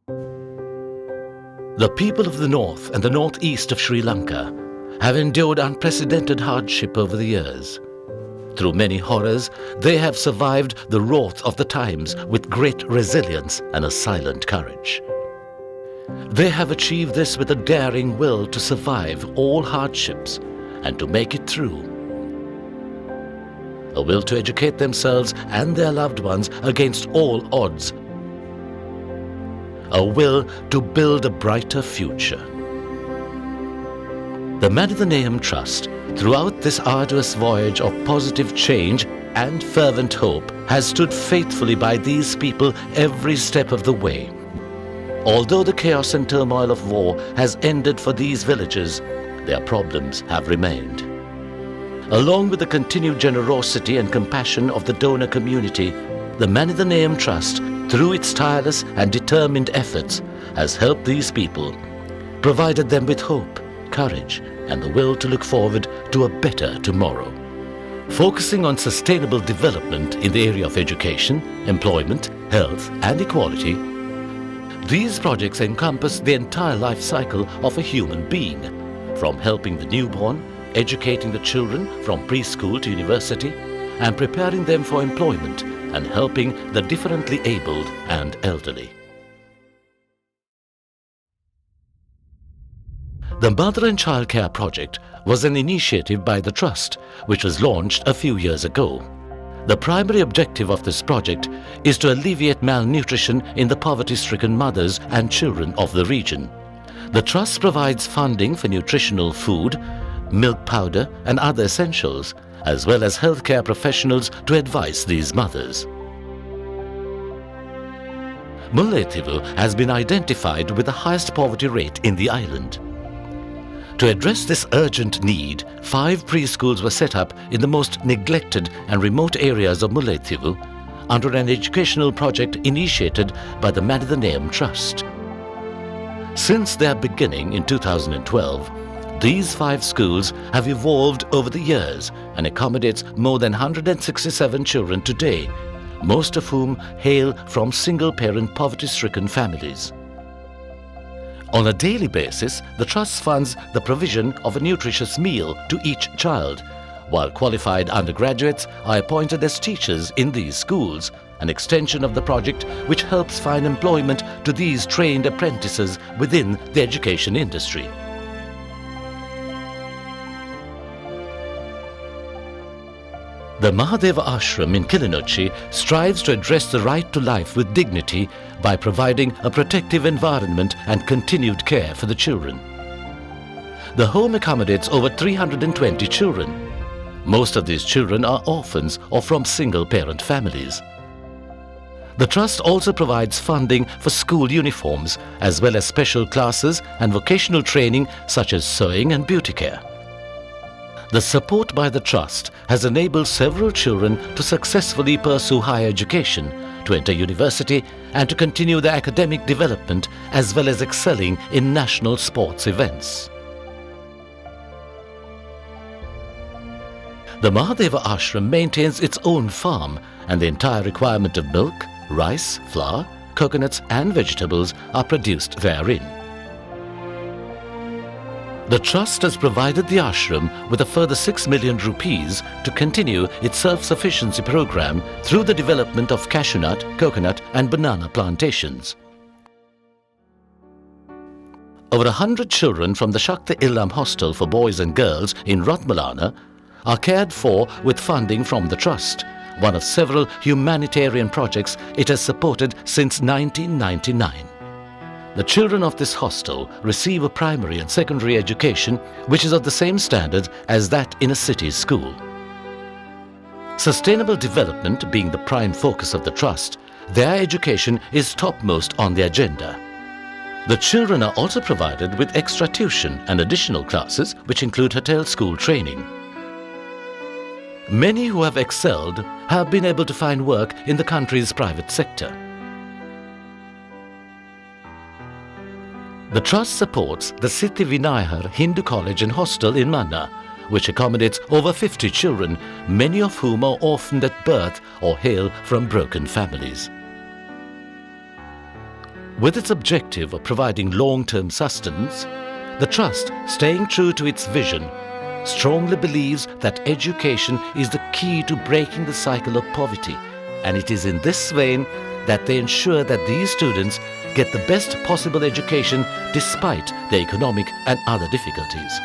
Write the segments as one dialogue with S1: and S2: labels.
S1: The people of the north and the northeast of Sri Lanka have endured unprecedented hardship over the years. Through many horrors, they have survived the wrath of the times with great resilience and a silent courage. They have achieved this with a daring will to survive all hardships and to make it through. A will to educate themselves and their loved ones against all odds. A will to build a brighter future. The Manitheneum Trust, throughout this arduous voyage of positive change and fervent hope, has stood faithfully by these people every step of the way. Although the chaos and turmoil of war has ended for these villages, their problems have remained. Along with the continued generosity and compassion of the donor community, the Manitheneum Trust, through its tireless and determined efforts, has helped these people, provided them with hope, courage, and the will to look forward to a better tomorrow. Focusing on sustainable development in the area of education, employment, health, and equality, these projects encompass the entire life cycle of a human being, from helping the newborn, educating the children from preschool to university, and preparing them for employment and helping the differently abled and elderly. The Mother and Child Care Project was an initiative by the Trust which was launched a few years ago. The primary objective of this project is to alleviate malnutrition in the poverty-stricken mothers and children of the region. The Trust provides funding for nutritional food, milk powder and other essentials, as well as healthcare professionals to advise these mothers. Mullaitivu has been identified with the highest poverty rate in the island. To address this urgent need, 5 preschools were set up in the most neglected and remote areas of Mullaitivu under an educational project initiated by the Manitheneum Trust. Since their beginning in 2012, these 5 schools have evolved over the years and accommodates more than 167 children today, most of whom hail from single-parent poverty-stricken families. On a daily basis, the Trust funds the provision of a nutritious meal to each child, while qualified undergraduates are appointed as teachers in these schools, an extension of the project which helps find employment to these trained apprentices within the education industry. The Mahadeva Ashram in Kilinochchi strives to address the right to life with dignity by providing a protective environment and continued care for the children. The home accommodates over 320 children. Most of these children are orphans or from single-parent families. The Trust also provides funding for school uniforms as well as special classes and vocational training such as sewing and beauty care. The support by the Trust has enabled several children to successfully pursue higher education, to enter university and to continue their academic development as well as excelling in national sports events. The Mahadeva Ashram maintains its own farm and the entire requirement of milk, rice, flour, coconuts and vegetables are produced therein. The Trust has provided the ashram with a further 6 million rupees to continue its self-sufficiency program through the development of cashew nut, coconut and banana plantations. Over 100 children from the Shakti Illam Hostel for boys and girls in Ratmalana are cared for with funding from the Trust, one of several humanitarian projects it has supported since 1999. The children of this hostel receive a primary and secondary education which is of the same standard as that in a city school. Sustainable development being the prime focus of the Trust, their education is topmost on the agenda. The children are also provided with extra tuition and additional classes which include hotel school training. Many who have excelled have been able to find work in the country's private sector. The Trust supports the Siddhi Vinayar Hindu College and Hostel in Manna, which accommodates over 50 children, many of whom are orphaned at birth or hail from broken families. With its objective of providing long-term sustenance, the Trust, staying true to its vision, strongly believes that education is the key to breaking the cycle of poverty, and it is in this vein that they ensure that these students get the best possible education despite their economic and other difficulties.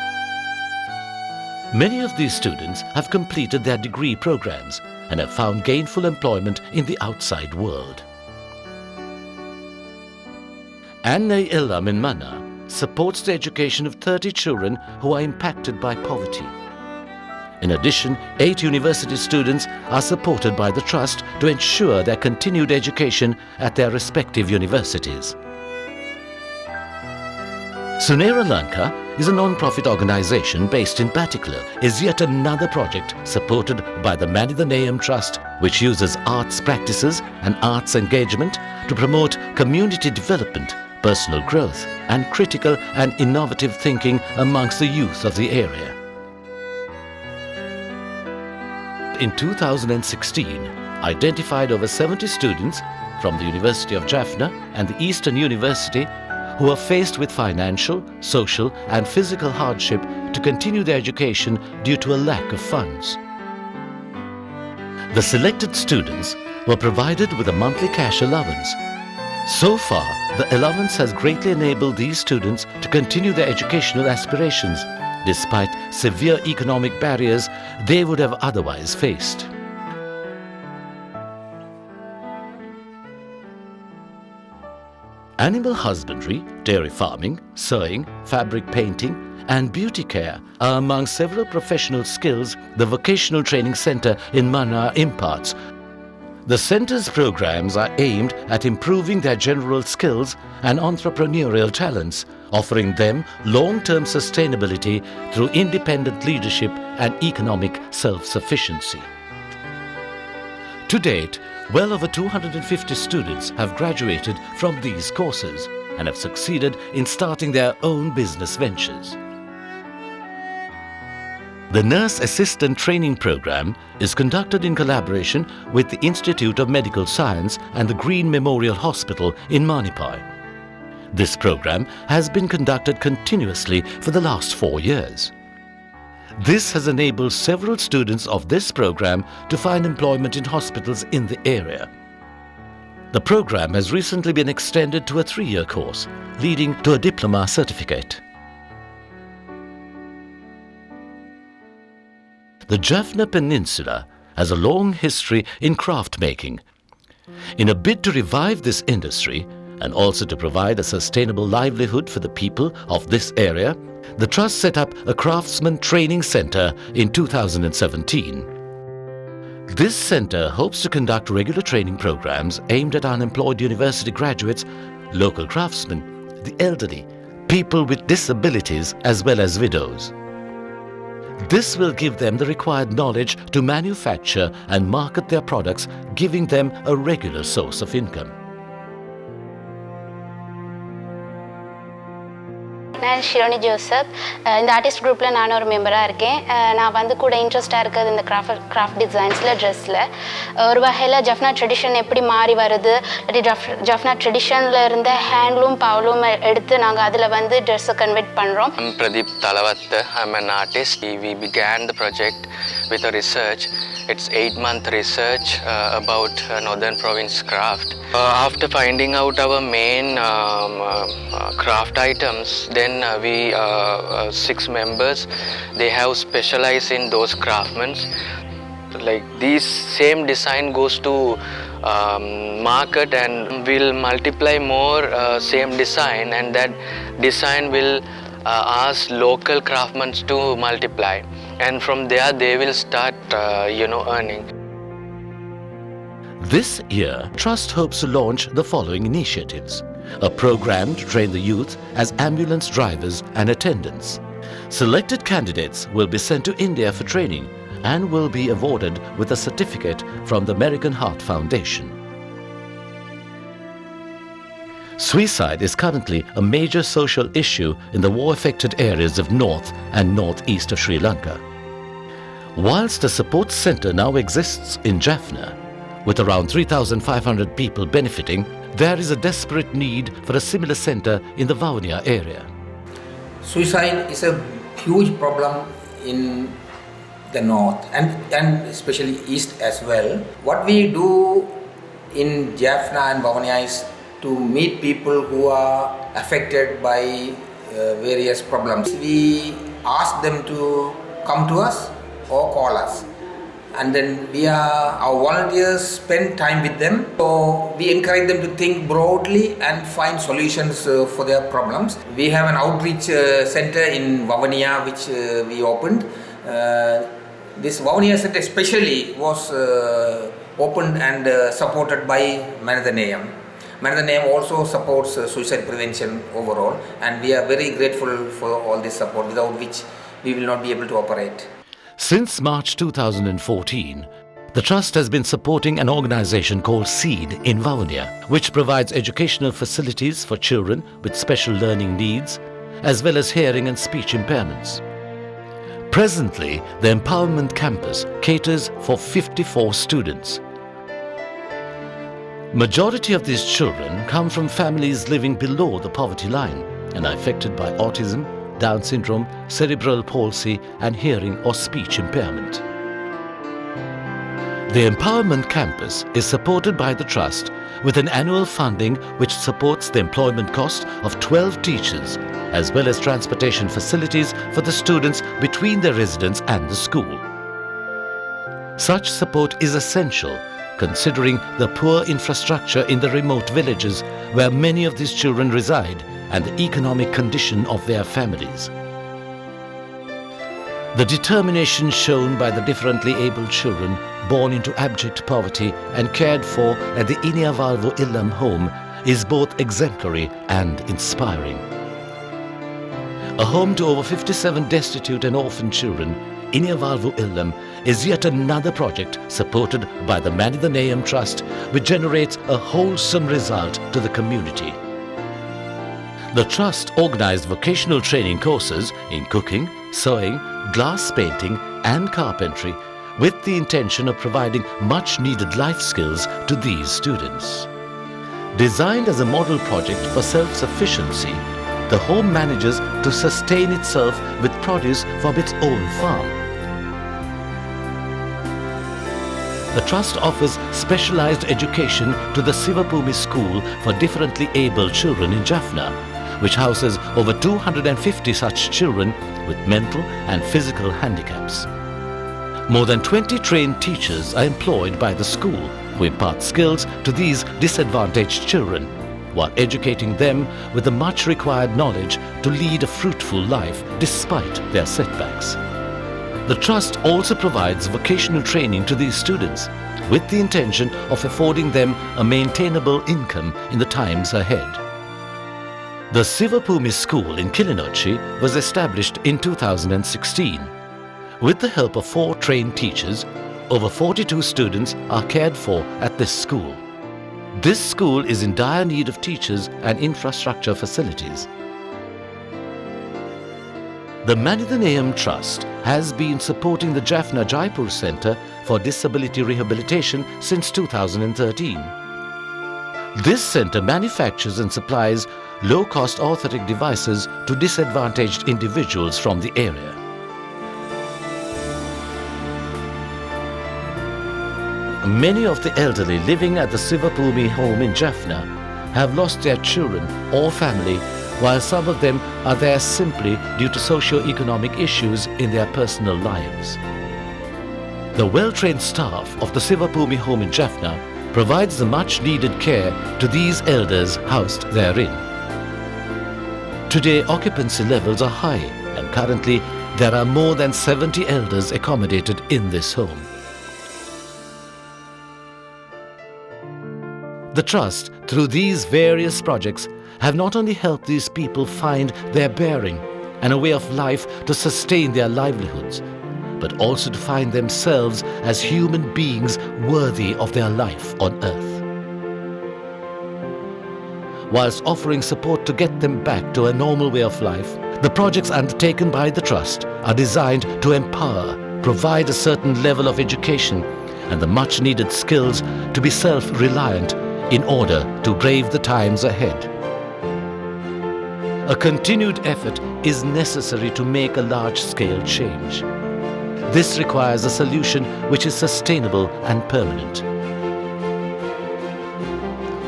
S1: Many of these students have completed their degree programs and have found gainful employment in the outside world. Annay Illam in Mannar supports the education of 30 children who are impacted by poverty. In addition, 8 university students are supported by the Trust to ensure their continued education at their respective universities. Sunera Lanka is a non-profit organisation based in Batticaloa, is yet another project supported by the Manidaneyam Trust, which uses arts practices and arts engagement to promote community development, personal growth and critical and innovative thinking amongst the youth of the area. In 2016, identified over 70 students from the University of Jaffna and the Eastern University who are faced with financial, social and physical hardship to continue their education due to a lack of funds. The selected students were provided with a monthly cash allowance. So far, the allowance has greatly enabled these students to continue their educational aspirations despite severe economic barriers they would have otherwise faced. Animal husbandry, dairy farming, sewing, fabric painting and beauty care are among several professional skills the Vocational Training Centre in Mannar imparts. The centre's programs are aimed at improving their general skills and entrepreneurial talents, offering them long-term sustainability through independent leadership and economic self-sufficiency. To date, well over 250 students have graduated from these courses and have succeeded in starting their own business ventures. The Nurse Assistant Training Program is conducted in collaboration with the Institute of Medical Science and the Green Memorial Hospital in Manipai. This program has been conducted continuously for the last 4 years. This has enabled several students of this program to find employment in hospitals in the area. The program has recently been extended to a 3-year course, leading to a diploma certificate. The Jaffna Peninsula has a long history in craft making. In a bid to revive this industry and also to provide a sustainable livelihood for the people of this area, the Trust set up a Craftsman Training Centre in 2017. This centre hopes to conduct regular training programs aimed at unemployed university graduates, local craftsmen, the elderly, people with disabilities as well as widows. This will give them the required knowledge to manufacture and market their products, giving them a regular source of income.
S2: நான் ஷிரோனி Joseph இந்த artist குரூப்பில் நானும் ஒரு மெம்பராக இருக்கேன். நான் வந்து கூட இன்ட்ரெஸ்டாக இருக்கிறது இந்த கிராஃப்ட் டிசைன்ஸில் ட்ரெஸ்ஸில் ஒரு வகையில் ஜஃப்னா ட்ரெடிஷன் எப்படி மாறி வருது, ஜஃப்னா ட்ரெடிஷனில் இருந்த ஹேண்ட்லூம் பவலூம் எடுத்து நாங்கள் அதில் வந்து ட்ரெஸ்ஸை கன்வெர்ட் பண்ணுறோம்.
S3: I'm Pradeep Talavatta. I'm an artist. We began the project with a research. It's 8-month research about Northern Province craft. After finding out our main craft items, then we 6 members, they have specialized in those craftsmen. Like these same design goes to market and will multiply more same design, and that design will ask local craftsmen to multiply, and from there they will start earning.
S1: This year, Trust hopes to launch the following initiatives: a program to train the youth as ambulance drivers and attendants. Selected candidates will be sent to India for training and will be awarded with a certificate from the American Heart Foundation. Suicide is currently a major social issue in the war-affected areas of north and northeast of Sri Lanka. Whilst a support centre now exists in Jaffna, With around 3,500 people benefiting, there is a desperate need for a similar centre in the Vavuniya area.
S4: Suicide is a huge problem in the north and especially east as well. What we do in Jaffna and Vavuniya is to meet people who are affected by various problems. We ask them to come to us or call us, and then our volunteers spend time with them. So we encourage them to think broadly and find solutions for their problems. We have an outreach center in Vavuniya which we opened. This Vavuniya center especially was opened and supported by Manidaneyam. Manidaneyam also supports suicide prevention overall, and we are very grateful for all this support, without which we will not be able to operate.
S1: Since March 2014, the Trust has been supporting an organisation called SEED in Vavuniya, which provides educational facilities for children with special learning needs, as well as hearing and speech impairments. Presently, the Empowerment Campus caters for 54 students. Majority of these children come from families living below the poverty line and are affected by autism, Down syndrome, cerebral palsy and hearing or speech impairment. The Empowerment Campus is supported by the Trust with an annual funding which supports the employment cost of 12 teachers as well as transportation facilities for the students between their residence and the school. Such support is essential considering the poor infrastructure in the remote villages where many of these children reside and the economic condition of their families. The determination shown by the differently abled children born into abject poverty and cared for at the Iniyavalvu Illam home is both exemplary and inspiring. A home to over 57 destitute and orphan children, Iniyavalvu Illam is yet another project supported by the Manidaneyam Trust which generates a wholesome result to the community. The Trust organised vocational training courses in cooking, sewing, glass painting and carpentry with the intention of providing much needed life skills to these students. Designed as a model project for self-sufficiency, the home manages to sustain itself with produce from its own farm. The Trust offers specialized education to the Sivapumi School for differently abled children in Jaffna, which houses over 250 such children with mental and physical handicaps. More than 20 trained teachers are employed by the school who impart skills to these disadvantaged children while educating them with the much required knowledge to lead a fruitful life despite their setbacks. The Trust also provides vocational training to these students with the intention of affording them a maintainable income in the times ahead. The Sivapumi School in Kilinochchi was established in 2016. With the help of 4 trained teachers, over 42 students are cared for at this school. This school is in dire need of teachers and infrastructure facilities. The Manidaneyam Trust has been supporting the Jaffna Jaipur Centre for Disability Rehabilitation since 2013. This centre manufactures and supplies low-cost orthotic devices to disadvantaged individuals from the area. Many of the elderly living at the Sivapumi home in Jaffna have lost their children or family, while some of them are there simply due to socio-economic issues in their personal lives. The well-trained staff of the Sivapumi home in Jaffna provides the much-needed care to these elders housed therein. Today, occupancy levels are high and currently there are more than 70 elders accommodated in this home. The Trust, through these various projects, have not only helped these people find their bearing and a way of life to sustain their livelihoods, but also to find themselves as human beings worthy of their life on earth. Whilst offering support to get them back to a normal way of life, the projects undertaken by the Trust are designed to empower, provide a certain level of education, and the much needed skills to be self-reliant in order to brave the times ahead. A continued effort is necessary to make a large-scale change. This requires a solution which is sustainable and permanent.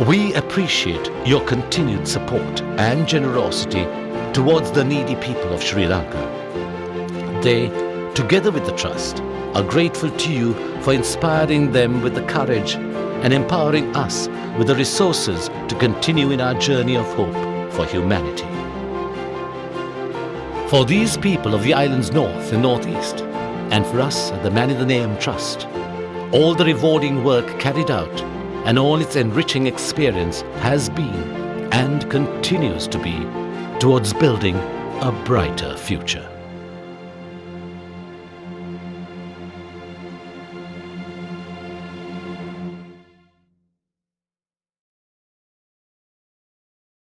S1: We appreciate your continued support and generosity towards the needy people of Sri Lanka. They, together with the Trust, are grateful to you for inspiring them with the courage and empowering us with the resources to continue in our journey of hope for humanity. For these people of the island's north and northeast, and for us at the Manidaneyam Trust, all the rewarding work carried out and all its enriching experience has been and continues to be towards building a brighter future.